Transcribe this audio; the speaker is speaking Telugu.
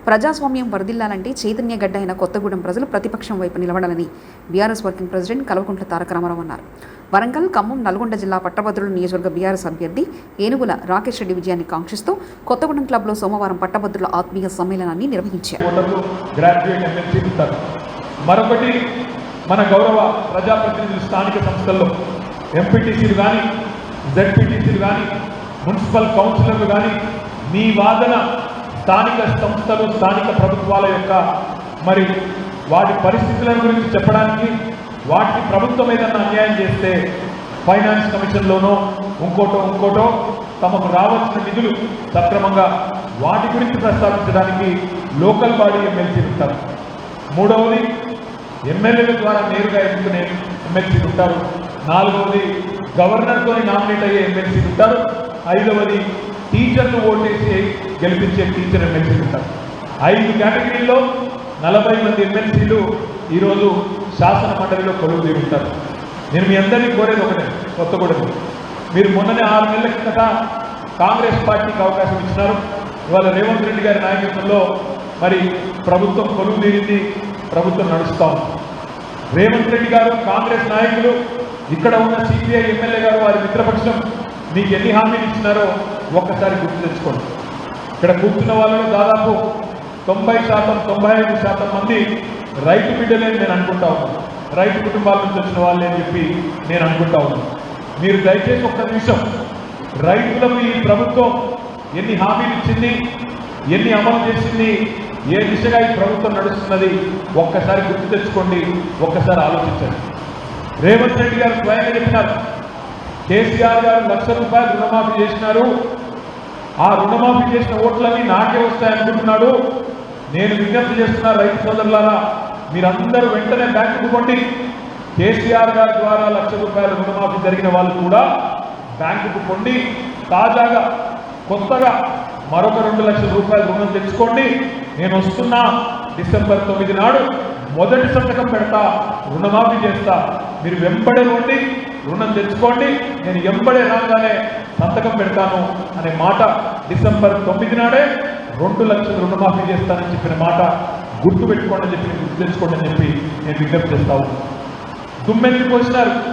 ప్రజాస్వామ్యం వరదిల్లాలంటే చైతన్యగడ్డ అయిన కొత్తగూడెం ప్రజలు ప్రతిపక్షం వైపు నిలబడాలని BRS working president Kalvakuntla Taraka Ramarao అన్నారు. వరంగల్, ఖమ్మం, నల్గొండ జిల్లా పట్టభద్రుల నియోజకవర్గ బీఆర్ఎస్ అభ్యర్థి ఏనుగుల రాకేష్ రెడ్డి విజయాన్ని కాంక్షిస్తూ కొత్తగూడెం క్లబ్లో సోమవారం పట్టభద్రుల ఆత్మీయ సమ్మేళనాన్ని నిర్వహించారు. మరొకటి, మన గౌరవ ప్రజాప్రతినిధులు స్థానిక సంస్థల్లో ఎంపీటీసీలు కానీ, జెడ్పీటీసీలు కానీ, మున్సిపల్ కౌన్సిలర్లు కానీ మీ వాదన స్థానిక సంస్థలు, స్థానిక ప్రభుత్వాల యొక్క మరి వాటి పరిస్థితుల గురించి చెప్పడానికి, వాటికి ప్రభుత్వం ఏదన్నా అన్యాయం చేస్తే ఫైనాన్స్ కమిషన్లోనో ఇంకోటో తమకు రావాల్సిన నిధులు సక్రమంగా వాటి గురించి ప్రస్తావించడానికి లోకల్ బాడీ ఎమ్మెల్సీలు ఉంటారు. మూడవది, ఎమ్మెల్యేల ద్వారా నేరుగా ఎన్నుకునే ఎమ్మెల్సీలు ఉంటారు. నాలుగవది, గవర్నర్తో నామినేట్ అయ్యే ఎమ్మెల్సీలు ఉంటారు. ఐదవది, టీచర్లు ఓటేసి గెలిపించే టీచర్ ఎమ్మెల్సీలు ఉంటారు. 5 కేటగిరీల్లో 40 మంది ఎమ్మెల్సీలు ఈరోజు శాసన మండలిలో కొలువు తీరుంటారు. నేను మీ అందరినీ కోరేది ఒకటే, కొత్తగూడెం మీరు మొన్ననే 6 నెలల కిందట కాంగ్రెస్ పార్టీకి అవకాశం ఇచ్చినారు. ఇవాళ రేవంత్ రెడ్డి గారి నాయకత్వంలో మరి ప్రభుత్వం కొలువు తీరింది, ప్రభుత్వం నడుస్తూ ఉంది. రేవంత్ రెడ్డి గారు, కాంగ్రెస్ నాయకులు, ఇక్కడ ఉన్న సిపిఐ ఎమ్మెల్యే గారు, వారి మిత్రపక్షం మీకు ఎన్ని హామీలు ఇచ్చినారో ఒక్కసారి గుర్తు తెచ్చుకోండి. ఇక్కడ కూర్చున్న వాళ్ళలో దాదాపు 90%, 95% మంది రైతు బిడ్డలే నేను అనుకుంటా ఉన్నాను, రైతు కుటుంబాల నుంచి వచ్చిన వాళ్ళే అని చెప్పి నేను అనుకుంటా ఉన్నాను. మీరు దయచేసి ఒక్క నిమిషం రైతులకు ఈ ప్రభుత్వం ఎన్ని హామీలు ఇచ్చింది, ఎన్ని అమలు చేసింది, ఏ దిశగా ఈ ప్రభుత్వం నడుస్తున్నది ఒక్కసారి గుర్తు తెచ్చుకోండి, ఒక్కసారి ఆలోచించండి. రేవంత్ రెడ్డి గారు స్వయంగా చెప్పినారు, కేసీఆర్ గారు ₹1,00,000 రుణమాఫీ చేసినారు, ఆ రుణమాఫీ చేసిన ఓట్లన్నీ నాకే వస్తాయనుకుంటున్నాడు. నేను విజ్ఞప్తి చేస్తున్నా రైతు సోదరులారా, మీరందరూ వెంటనే బ్యాంకుకు కొండి. కేసీఆర్ గారి ద్వారా ₹1,00,000 రుణమాఫీ జరిగిన వాళ్ళు కూడా బ్యాంకుకు కొండి, తాజాగా కొత్తగా మరొక ₹2,00,000 రుణం తెచ్చుకోండి. నేను వస్తున్నా డిసెంబర్ 9 నాడు మొదటి సంతకం పెడతా, రుణమాఫీ చేస్తా, మీరు వెంబడే ఉండి రుణం తెచ్చుకోండి, నేను ఎంబడే రాగానే సంతకం పెడతాను అనే మాట, డిసెంబర్ 9 నాడే 2,00,000 రుణమాఫీ చేస్తానని చెప్పిన మాట గుర్తు పెట్టుకోండి అని చెప్పి, గుర్తు తెచ్చుకోండి అని చెప్పి నేను విజ్ఞప్తి చేస్తాను. దుమ్మెత్తి పోసినారు.